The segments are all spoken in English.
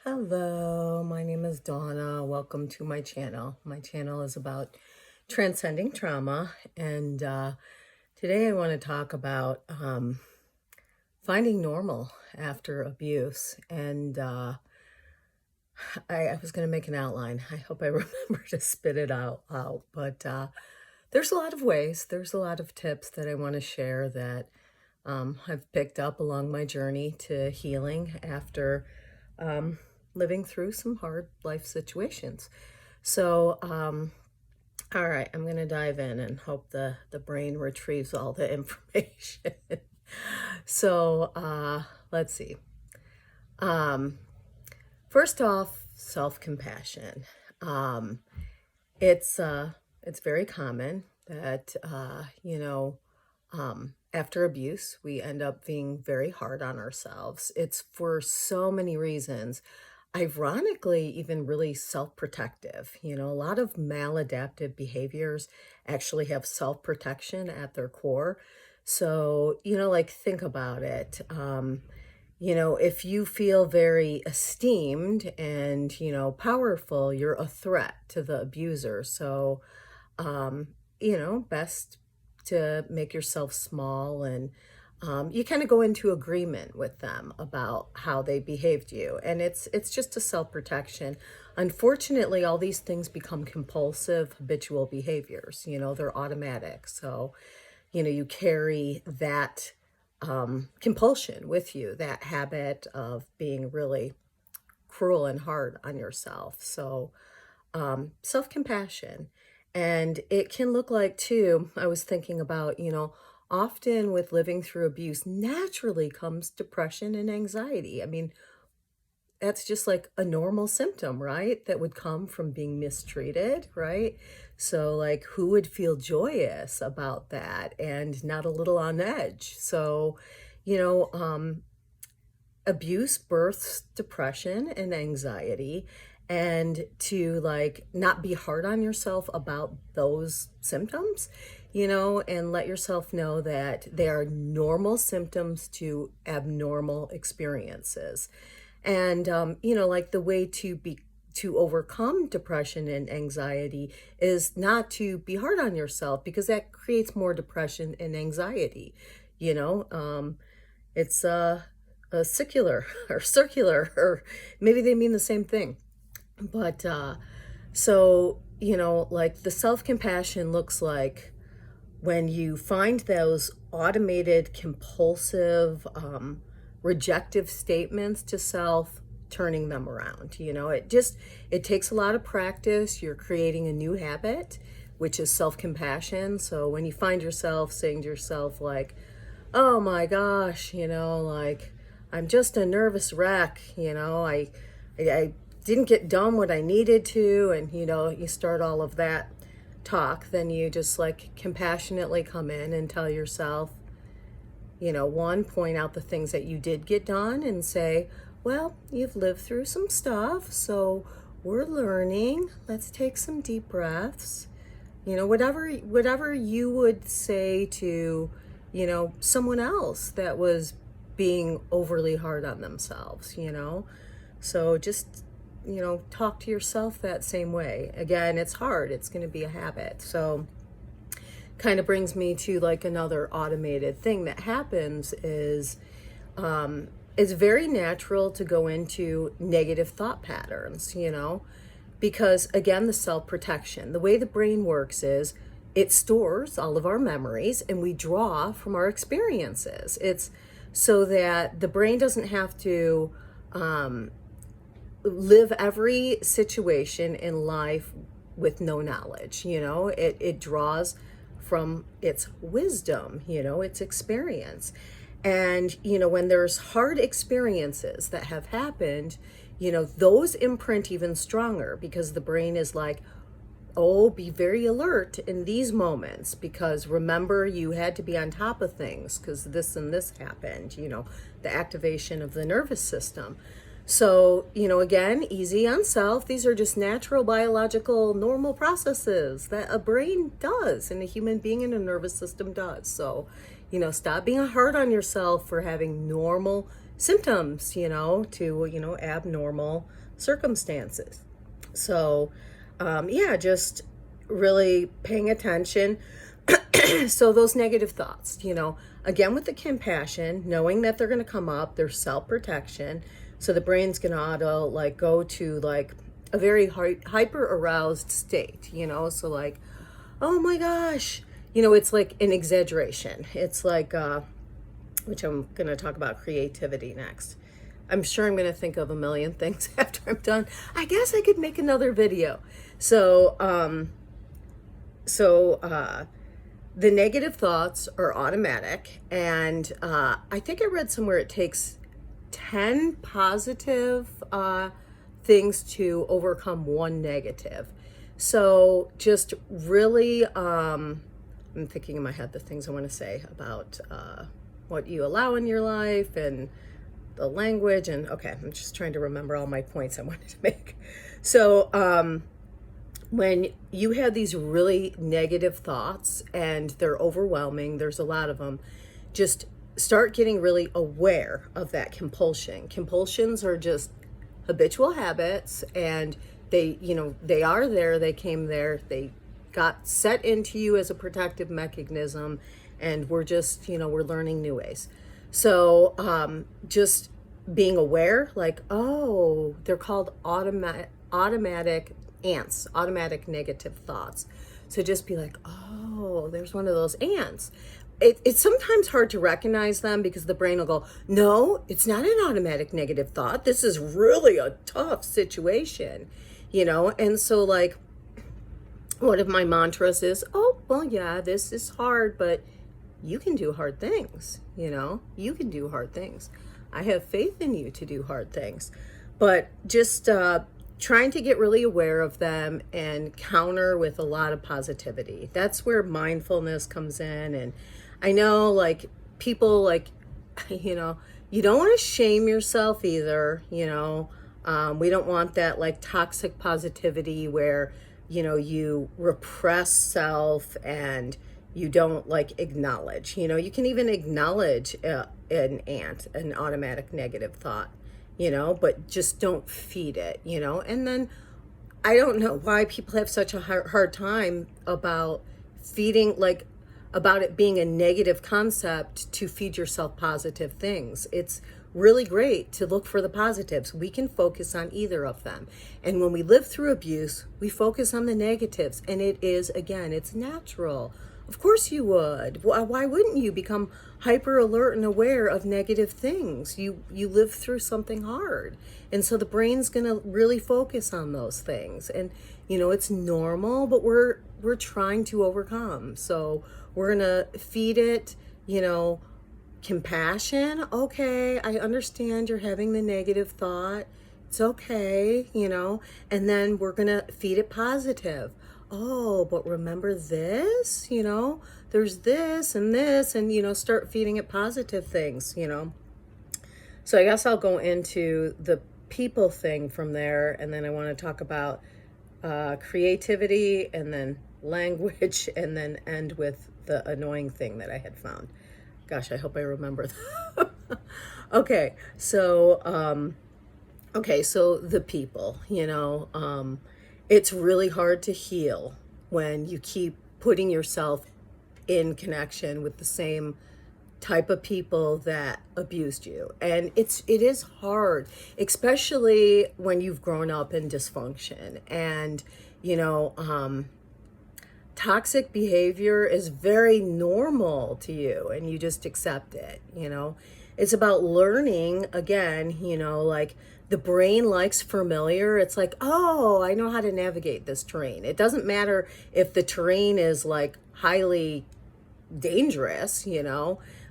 Hello, my name is Donna. Welcome to my channel. My channel is about transcending trauma, and today I want to talk about finding normal after abuse. And I was going to make an outline. I hope I remember to spit it out. But there's a lot of ways, there's a lot of tips that I want to share that I've picked up along my journey to healing after living through some hard life situations. So, all right, I'm going to dive in and hope the brain retrieves all the information. So, let's see. Um, First off, self-compassion. Um, it's very common that after abuse, we end up being very hard on ourselves. It's for so many reasons. Ironically, even really self-protective. A lot of maladaptive behaviors actually have self-protection at their core. So, like think about it. If you feel very esteemed and, powerful, you're a threat to the abuser. So, best to make yourself small and you kind of go into agreement with them about how they behaved you. And it's just a self-protection. Unfortunately, all these things become compulsive habitual behaviors. They're automatic. So, you carry that compulsion with you, that habit of being really cruel and hard on yourself. So, self-compassion. And it can look like, too, I was thinking about, often with living through abuse, naturally comes depression and anxiety. I mean, that's just like a normal symptom, right? That would come from being mistreated, right? So, like, who would feel joyous about that and not a little on edge? So, you know, um, abuse births depression and anxiety, and to like not be hard on yourself about those symptoms, and let yourself know that they are normal symptoms to abnormal experiences. And like the way to overcome depression and anxiety is not to be hard on yourself, because that creates more depression and anxiety. you know um it's a secular or circular, or maybe they mean the same thing. But so, like the self-compassion looks like when you find those automated, compulsive, rejective statements to self, turning them around. It takes a lot of practice. You're creating a new habit, which is self-compassion. So when you find yourself saying to yourself, like, oh my gosh, like, I'm just a nervous wreck, I didn't get done what I needed to, and you start all of that talk, then you just like compassionately come in and tell yourself, one, point out the things that you did get done and say, well, you've lived through some stuff, so we're learning. Let's take some deep breaths. Whatever you would say to, someone else that was being overly hard on themselves. So just, talk to yourself that same way. Again, it's hard. It's going to be a habit. So kind of brings me to like another automated thing that happens is it's very natural to go into negative thought patterns, because again, the self-protection, the way the brain works is it stores all of our memories and we draw from our experiences. It's so that the brain doesn't have to live every situation in life with no knowledge. It draws from its wisdom, its experience. And when there's hard experiences that have happened, those imprint even stronger, because the brain is like, oh, be very alert in these moments, because remember, you had to be on top of things because this and this happened, the activation of the nervous system. So, again, easy on self. These are just natural, biological, normal processes that a brain does and a human being and a nervous system does. So, stop being hard on yourself for having normal symptoms, to, abnormal circumstances. So, yeah, just really paying attention. So those negative thoughts, again with the compassion, knowing that they're going to come up, there's self-protection. So the brain's going to auto like go to like a very hyper aroused state, so like, oh my gosh, it's like an exaggeration. It's like, which I'm going to talk about creativity next. I'm sure I'm going to think of a million things after I'm done. I guess I could make another video. So, the negative thoughts are automatic. And I think I read somewhere it takes 10 positive things to overcome one negative. So just really, I'm thinking in my head the things I want to say about what you allow in your life and the language. And okay, I'm just trying to remember all my points I wanted to make. So when you have these really negative thoughts and they're overwhelming, there's a lot of them, just start getting really aware of that compulsion. Compulsions are just habitual habits, and they are there, they came there, they got set into you as a protective mechanism, and we're just, we're learning new ways. So just being aware, like, oh, they're called automatic ants, automatic negative thoughts. So just be like, oh, there's one of those ants. It's sometimes hard to recognize them because the brain will go, no, it's not an automatic negative thought. This is really a tough situation, And so like, one of my mantras is, oh, well, yeah, this is hard, but you can do hard things, You can do hard things. I have faith in you to do hard things. But just trying to get really aware of them and counter with a lot of positivity. That's where mindfulness comes in. And I know like people like, you don't want to shame yourself either. We don't want that like toxic positivity where, you repress self and you don't like acknowledge, you can even acknowledge an automatic negative thought, but just don't feed it, and then I don't know why people have such a hard time about feeding, like about it being a negative concept to feed yourself positive things. It's really great to look for the positives. We can focus on either of them. And when we live through abuse, we focus on the negatives. And it is, again, it's natural. Of course you would. Why wouldn't you become hyper alert and aware of negative things? You live through something hard. And so the brain's going to really focus on those things. And, it's normal, but we're trying to overcome. So we're going to feed it, compassion. Okay, I understand you're having the negative thought. It's okay, and then we're going to feed it positive. Oh, but remember this, there's this, and start feeding it positive things, So I guess I'll go into the people thing from there, and then I want to talk about creativity, and then language, and then end with the annoying thing that I had found. Gosh, I hope I remember that. Okay, so the people, it's really hard to heal when you keep putting yourself in connection with the same type of people that abused you. And it is hard, especially when you've grown up in dysfunction. And, toxic behavior is very normal to you and you just accept it, It's about learning again, like the brain likes familiar. It's like, oh, I know how to navigate this terrain. It doesn't matter if the terrain is like highly dangerous,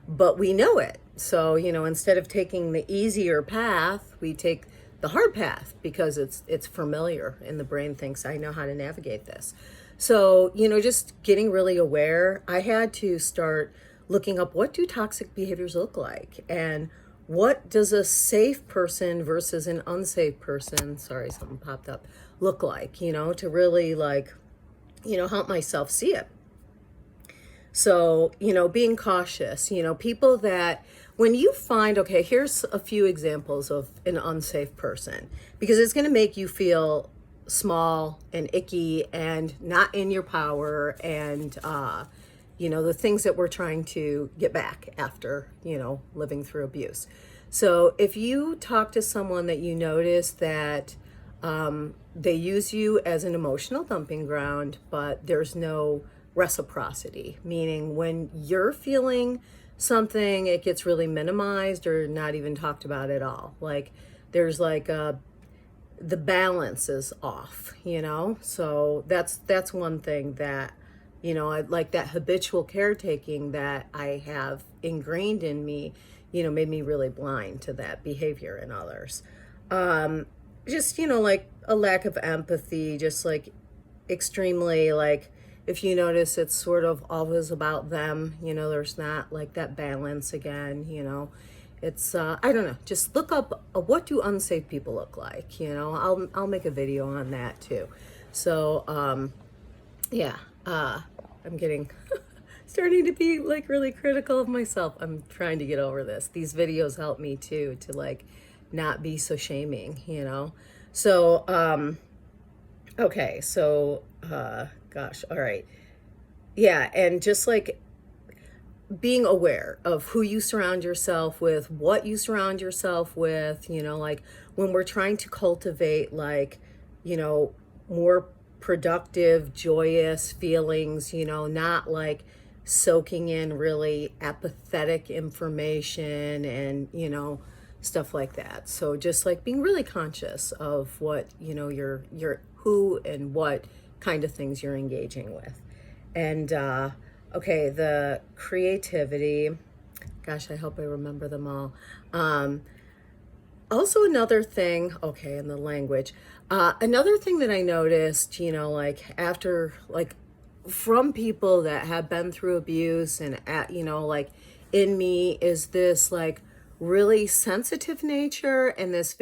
but we know it. So, instead of taking the easier path, we take the hard path because it's familiar and the brain thinks I know how to navigate this. So, just getting really aware. I had to start looking up, what do toxic behaviors look like? And what does a safe person versus an unsafe person, sorry, something popped up, look like, to really like, help myself see it. So, being cautious, people that when you find, okay, here's a few examples of an unsafe person, because it's going to make you feel small and icky and not in your power, and the things that we're trying to get back after, living through abuse. So if you talk to someone that you notice that they use you as an emotional dumping ground, but there's no reciprocity, meaning when you're feeling something, it gets really minimized or not even talked about at all. Like there's like the balance is off, So that's one thing that, I like, that habitual caretaking that I have ingrained in me, made me really blind to that behavior in others. Just, like a lack of empathy, just like extremely, like, if you notice it's sort of always about them, there's not like that balance again, it's I don't know, just look up what do unsafe people look like, I'll make a video on that too. So yeah, I'm getting starting to be like really critical of myself. I'm trying to get over this. These videos help me too, to like not be so shaming, So okay, so gosh, all right. Yeah, and just like being aware of who you surround yourself with, what you surround yourself with, like when we're trying to cultivate like, more productive, joyous feelings, not like soaking in really apathetic information and, stuff like that. So just like being really conscious of what, your who and what kind of things you're engaging with. And okay, the creativity, gosh, I hope I remember them all. Also another thing, okay, in the language, another thing that I noticed, like after, like from people that have been through abuse and like in me is this like really sensitive nature and this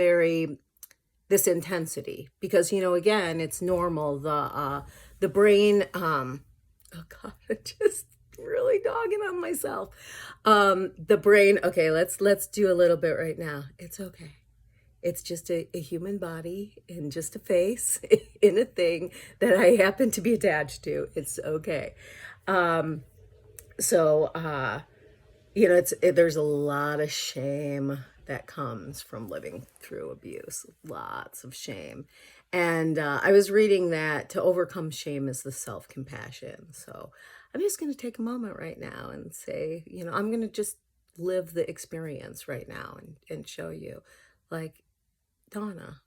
intensity, because again, it's normal, the brain, oh God, I'm just really dogging on myself. The brain, okay, let's do a little bit right now. It's okay. It's just a human body and just a face in a thing that I happen to be attached to. It's okay. So there's a lot of shame that comes from living through abuse, lots of shame. And I was reading that to overcome shame is the self-compassion. So I'm just going to take a moment right now and say, I'm going to just live the experience right now and show you, like, Donna,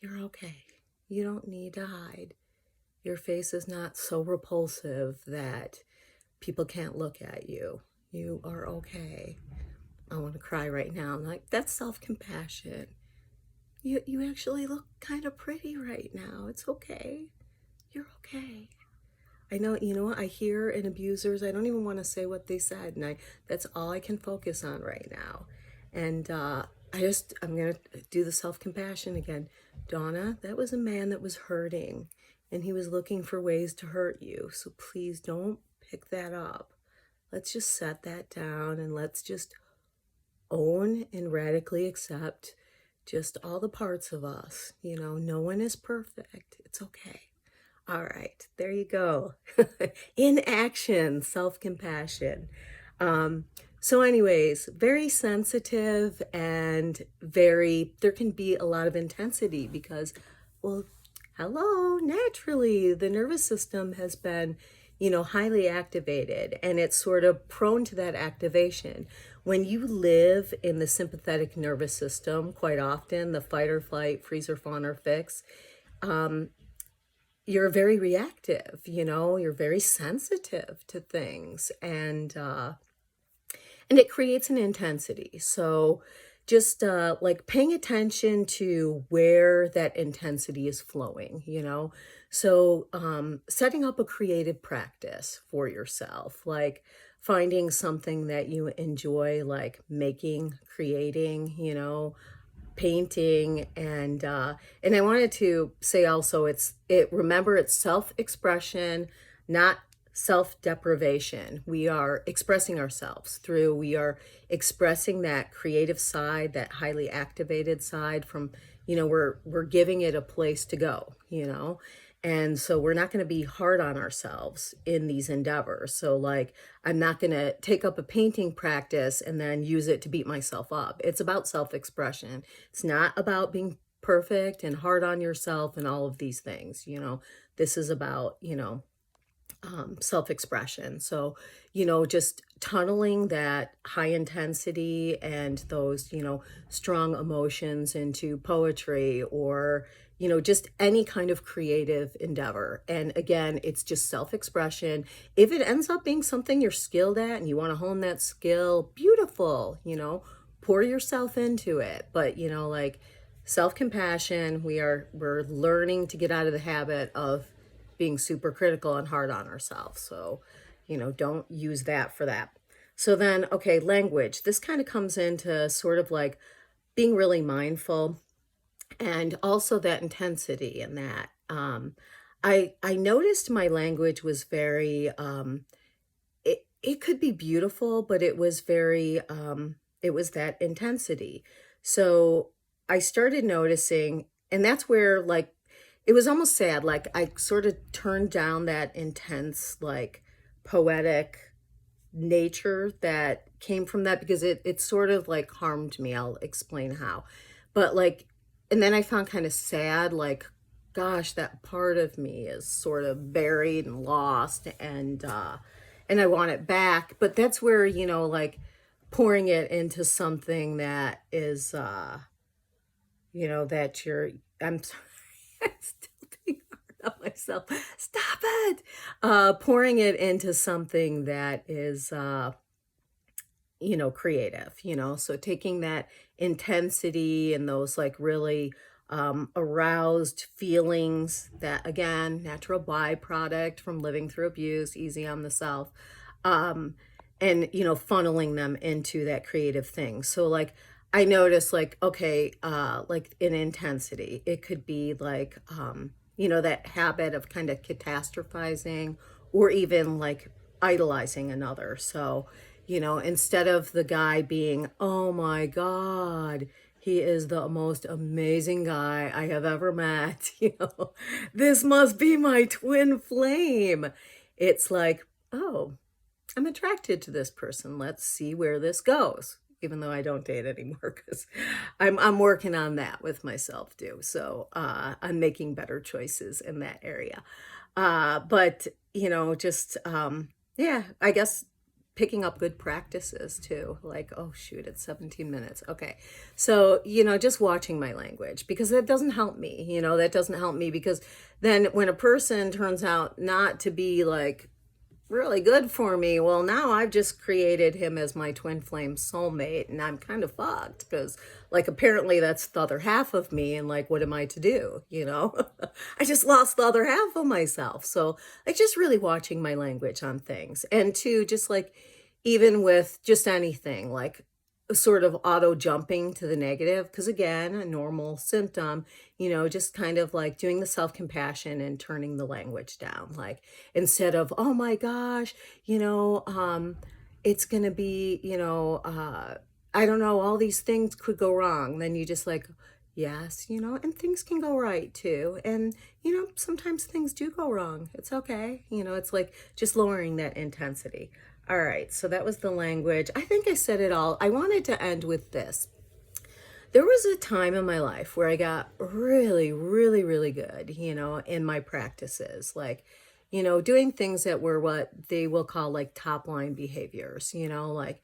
you're okay. You don't need to hide. Your face is not so repulsive that people can't look at you. You are okay. I want to cry right now. I'm like, that's self-compassion. You actually look kind of pretty right now. It's okay. You're okay. I know, what I hear in abusers, I don't even want to say what they said, and that's all I can focus on right now. And I'm going to do the self-compassion again. Donna, that was a man that was hurting, and he was looking for ways to hurt you. So please don't pick that up. Let's just set that down, and let's just own and radically accept just all the parts of us. No one is perfect. It's okay. All right, there you go. In action, self-compassion. So anyways, very sensitive and there can be a lot of intensity because, well, hello, naturally, the nervous system has been, highly activated, and it's sort of prone to that activation. When you live in the sympathetic nervous system, quite often, the fight or flight, freeze or fawn or fix, you're very reactive, you're very sensitive to things, and it creates an intensity. So just like paying attention to where that intensity is flowing, So setting up a creative practice for yourself, like finding something that you enjoy, like making, creating, painting, and I wanted to say also, remember, it's self-expression, not self-deprivation. We are expressing ourselves through, we are expressing that creative side, that highly activated side from, we're giving it a place to go, And so we're not going to be hard on ourselves in these endeavors. So like, I'm not going to take up a painting practice and then use it to beat myself up. It's about self-expression. It's not about being perfect and hard on yourself and all of these things. This is about, self-expression. So, just tunneling that high intensity and those, strong emotions into poetry or, just any kind of creative endeavor. And again, it's just self-expression. If it ends up being something you're skilled at and you want to hone that skill, beautiful, pour yourself into it. But, like self-compassion, we're learning to get out of the habit of being super critical and hard on ourselves. So, don't use that for that. So then, okay, language. This kind of comes into sort of like being really mindful and also that intensity and that. I noticed my language was very, it could be beautiful, but it was very, it was that intensity. So I started noticing, and that's where like it was almost sad. Like I sort of turned down that intense, like poetic nature that came from that because it sort of like harmed me. I'll explain how. But like, and then I found kind of sad, like, gosh, that part of me is sort of buried and lost and I want it back. But that's where, like pouring it into something that is that I'm sorry, I'm still being hard on myself. Stop it. Pouring it into something that is creative, so taking that intensity and those like really aroused feelings that again, natural byproduct from living through abuse, easy on the self, and funneling them into that creative thing. So like I noticed like, okay, like in intensity, it could be like, that habit of kind of catastrophizing or even like idolizing another. So, instead of the guy being, oh my God, he is the most amazing guy I have ever met, this must be my twin flame. It's like, oh, I'm attracted to this person. Let's see where this goes. Even though I don't date anymore, because I'm working on that with myself too. So I'm making better choices in that area. But just yeah, I guess picking up good practices too. Like, oh shoot, it's 17 minutes. Okay, so just watching my language because that doesn't help me. That doesn't help me because then when a person turns out not to be like really good for me, well, now I've just created him as my twin flame soulmate and I'm kind of fucked because like apparently that's the other half of me and like what am I to do, I just lost the other half of myself. So like just really watching my language on things. And two, just like even with just anything like sort of auto jumping to the negative, because again, a normal symptom, just kind of like doing the self-compassion and turning the language down, like instead of, oh my gosh, it's gonna be, I don't know, all these things could go wrong, then you just like, yes, and things can go right too, and sometimes things do go wrong, it's okay, it's like just lowering that intensity. All right, so that was the language. I think I said it all. I wanted to end with this. There was a time in my life where I got really, really, really good, in my practices, like, doing things that were what they will call like top line behaviors, like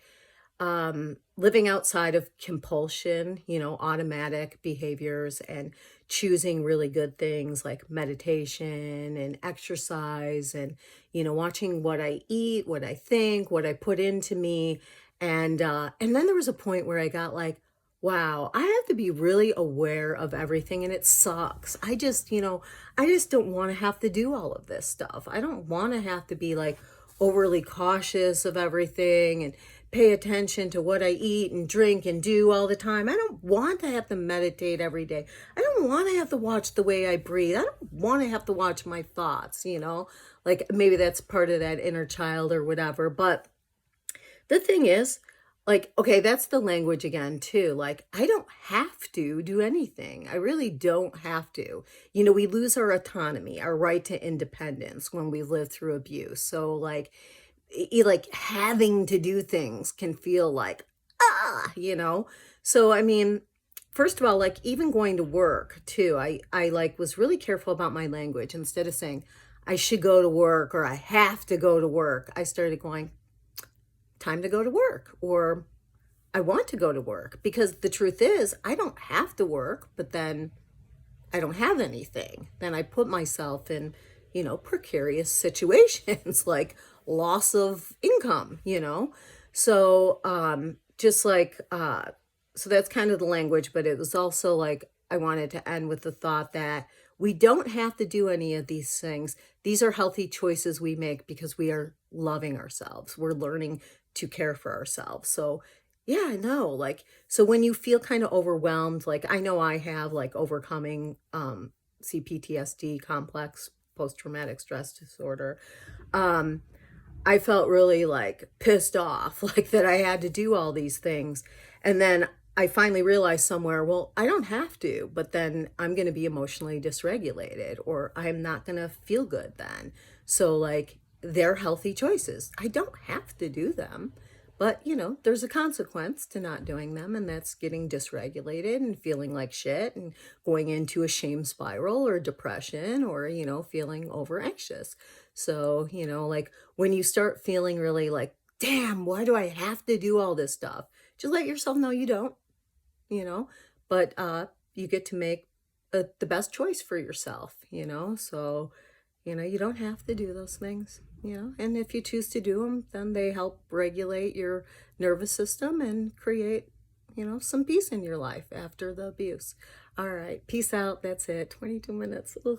living outside of compulsion, automatic behaviors and choosing really good things like meditation and exercise and, watching what I eat, what I think, what I put into me. And then there was a point where I got like, wow, I have to be really aware of everything and it sucks. I just don't want to have to do all of this stuff. I don't want to have to be like overly cautious of everything and pay attention to what I eat and drink and do all the time. I don't want to have to meditate every day. I don't don't want to have to watch the way I breathe. I don't want to have to watch my thoughts, you know? Like maybe that's part of that inner child or whatever. But the thing is, like, okay, that's the language again, too. Like, I don't have to do anything. I really don't have to. You know, we lose our autonomy, our right to independence when we live through abuse. So, like, like having to do things can feel like, you know? So, I mean, first of all, like even going to work too, I like was really careful about my language. Instead of saying I should go to work or I have to go to work, I started going, time to go to work, or I want to go to work, because the truth is I don't have to work, but then I don't have anything. Then I put myself in, you know, precarious situations like loss of income, you know? So, just like, so that's kind of the language, but it was also like, I wanted to end with the thought that we don't have to do any of these things. These are healthy choices we make because we are loving ourselves. We're learning to care for ourselves. So, yeah, I know. Like, so when you feel kind of overwhelmed, like I know I have like overcoming CPTSD, complex post-traumatic stress disorder. Um I felt really like pissed off like that I had to do all these things. And then I finally realized somewhere, well, I don't have to, but then I'm going to be emotionally dysregulated or I'm not going to feel good then. So like they're healthy choices. I don't have to do them. But, you know, there's a consequence to not doing them, and that's getting dysregulated and feeling like shit and going into a shame spiral or depression or, you know, feeling over anxious. So, you know, like when you start feeling really like, damn, why do I have to do all this stuff? Just let yourself know you don't, you know, but you get to make the best choice for yourself, you know? So, you know, you don't have to do those things, you know, and if you choose to do them, then they help regulate your nervous system and create, you know, some peace in your life after the abuse. All right, peace out. That's it. 22 minutes. Ugh.